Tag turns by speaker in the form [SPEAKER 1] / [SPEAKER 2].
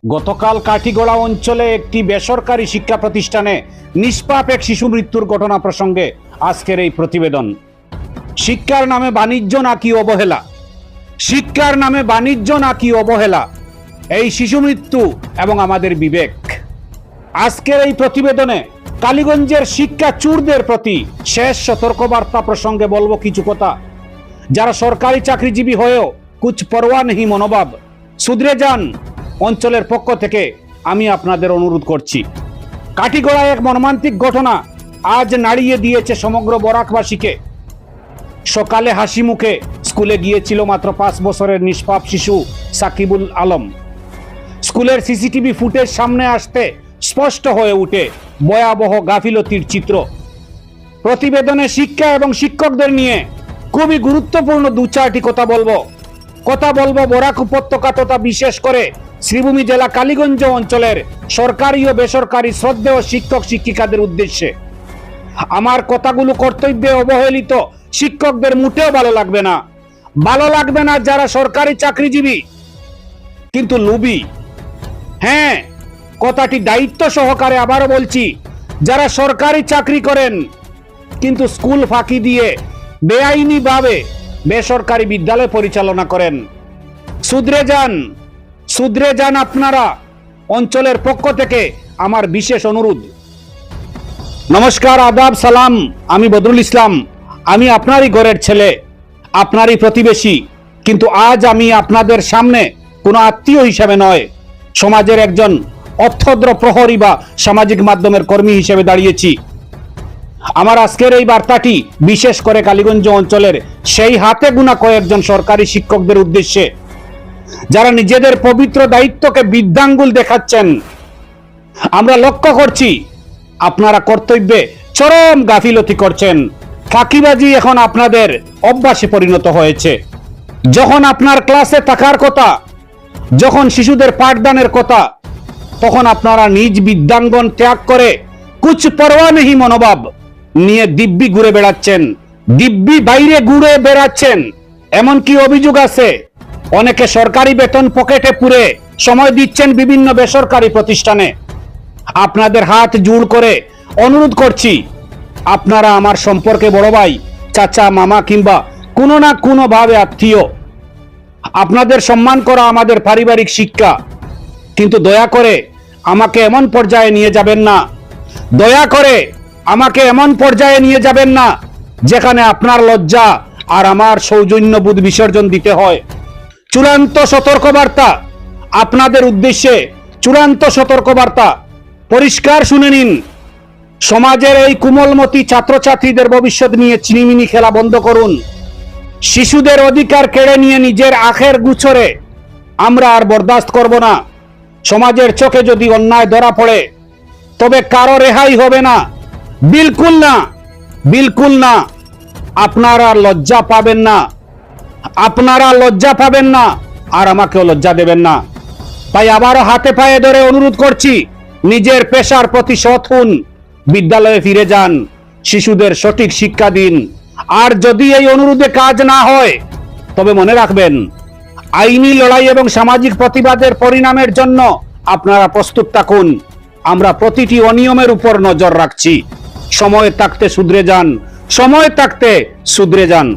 [SPEAKER 1] গতকাল কাঠিগড়া অঞ্চলে একটি বেসরকারি শিক্ষা প্রতিষ্ঠানে নিষ্পাপ এক শিশু মৃত্যুর ঘটনা প্রসঙ্গে আজকের এই প্রতিবেদন। শিক্ষার নামে বাণিজ্য নাকি অবহেলা, শিক্ষার নামে বাণিজ্য নাকি অবহেলা, এই শিশু মৃত্যু এবং আমাদের বিবেক। আজকের এই প্রতিবেদনে কালীগঞ্জের শিক্ষা চোরদের প্রতি শেষ সতর্কবার্তা প্রসঙ্গে বলবো কিছু কথা। যারা সরকারি চাকরিজীবী হয়েও কুছ পরোয়া নেই মনোভাব, শুধরে যান অঞ্চলের পক্ষ থেকে আমি আপনাদের অনুরোধ করছি। কাঠিগড়ায় এক মর্মান্তিক ঘটনা আজ নাড়িয়ে দিয়েছে সমগ্র বরাকবাসীকে। সকালে হাসি মুখে স্কুলে গিয়েছিল মাত্র 5 বছরের নিষ্পাপ শিশু সাকিবুল আলম। স্কুলের সিসিটিভি ফুটেজ সামনে আসতে স্পষ্ট হয়ে উঠে ভয়াবহ গাফিলতির চিত্র। প্রতিবেদনে শিক্ষা এবং শিক্ষকদের নিয়ে খুবই গুরুত্বপূর্ণ 2-4টি কথা বলবো বরাক উপত্যকা তথা বিশেষ করে শ্রীভূমি জেলা কালীগঞ্জ অঞ্চলের সরকারি ও বেসরকারি শ্রদ্ধেয় শিক্ষক শিক্ষিকাদের উদ্দেশ্যে। আমার কথাগুলো কর্তব্যে অবহেলিত শিক্ষকদের মোটেও ভালো লাগবে না যারা সরকারি চাকরিজীবী কিন্তু লোভী। হ্যাঁ, কথাটি দায়িত্ব সহকারে আবারও বলছি, যারা সরকারি চাকরি করেন কিন্তু স্কুল ফাঁকি দিয়ে বেআইনি ভাবে বেসরকারি বিদ্যালয় পরিচালনা করেন, শুধরে যান আপনারা। অঞ্চলের পক্ষ থেকে আমার বিশেষ অনুরোধ। নমস্কার, আদাব, সালাম। আমি বদরুল ইসলাম। আমি আপনারই ঘরের ছেলে, আপনারই প্রতিবেশী, কিন্তু আজ আমি আপনাদের সামনে কোনো আত্মীয় হিসেবে নয়, সমাজের একজন অর্থদ্র প্রহরী বা সামাজিক মাধ্যমের কর্মী হিসেবে দাঁড়িয়েছি। আমার আজকের এই বার্তাটি বিশেষ করে কালীগঞ্জ অঞ্চলের সেই হাতে গোনা কয়েকজন সরকারি শিক্ষকদের উদ্দেশ্যে, যারা নিজেদের পবিত্র দায়িত্বকে বৃদ্ধাঙ্গুল দেখাচ্ছেন। আমরা লক্ষ্য করছি আপনারা কর্তব্যে চরম গাফিলতি করছেন। ফাঁকিবাজি এখন আপনাদের অভ্যাসে পরিণত হয়েছে। যখন আপনার ক্লাসে থাকার কথা, যখন শিশুদের পাঠদানের কথা, তখন আপনারা নিজ বিদ্যাঙ্গন ত্যাগ করে কুছ পরোয়া নেই মনোভাব নিয়ে দিব্যি ঘুরে বেড়াচ্ছেন। এমনকি অভিযোগ আছে অনেকে সরকারি বেতন পকেটে পুরে সময় দিচ্ছেন বিভিন্ন বেসরকারি প্রতিষ্ঠানে। আপনাদের হাত জোড় করে অনুরোধ করছি, আপনারা আমার সম্পর্কে বড় ভাই, চাচা, মামা কিংবা কোনো না কোনো ভাবে আত্মীয়। আপনাদের সম্মান করা আমাদের পারিবারিক শিক্ষা, কিন্তু দয়া করে আমাকে এমন পর্যায়ে নিয়ে যাবেন না যেখানে আপনার লজ্জা আর আমার সৌজন্যবোধ বিসর্জন দিতে হয়। চূড়ান্ত সতর্কবার্তা আপনাদের উদ্দেশ্যে, পরিষ্কার শুনে নিন। সমাজের এই কোমলমতি ছাত্রছাত্রীদের ভবিষ্যৎ নিয়ে চিনিমিনি খেলা বন্ধ করুন। শিশুদের অধিকার কেড়ে নিয়ে নিজের আখের গুছরে আমরা আর বরদাস্ত করব না। সমাজের চোখে যদি অন্যায় ধরা পড়ে তবে কারো রেহাই হবে না, বিলকুল না। আপনারা লজ্জা পাবেন না আর আমাকেও লজ্জা দেবেন না। তাই আবারও হাতে পায়ে ধরে অনুরোধ করছি, নিজের পেশার প্রতি সৎ হন, বিদ্যালয়ে ফিরে যান, শিশুদের সঠিক শিক্ষা দিন। আর যদি এই অনুরোধে কাজ না হয় তবে মনে রাখবেন, আইনি লড়াই এবং সামাজিক প্রতিবাদের পরিণামের জন্য আপনারা প্রস্তুত থাকুন। আমরা প্রতিটি অনিয়মের উপর নজর রাখছি। সময় থাকতে শুধরে যান।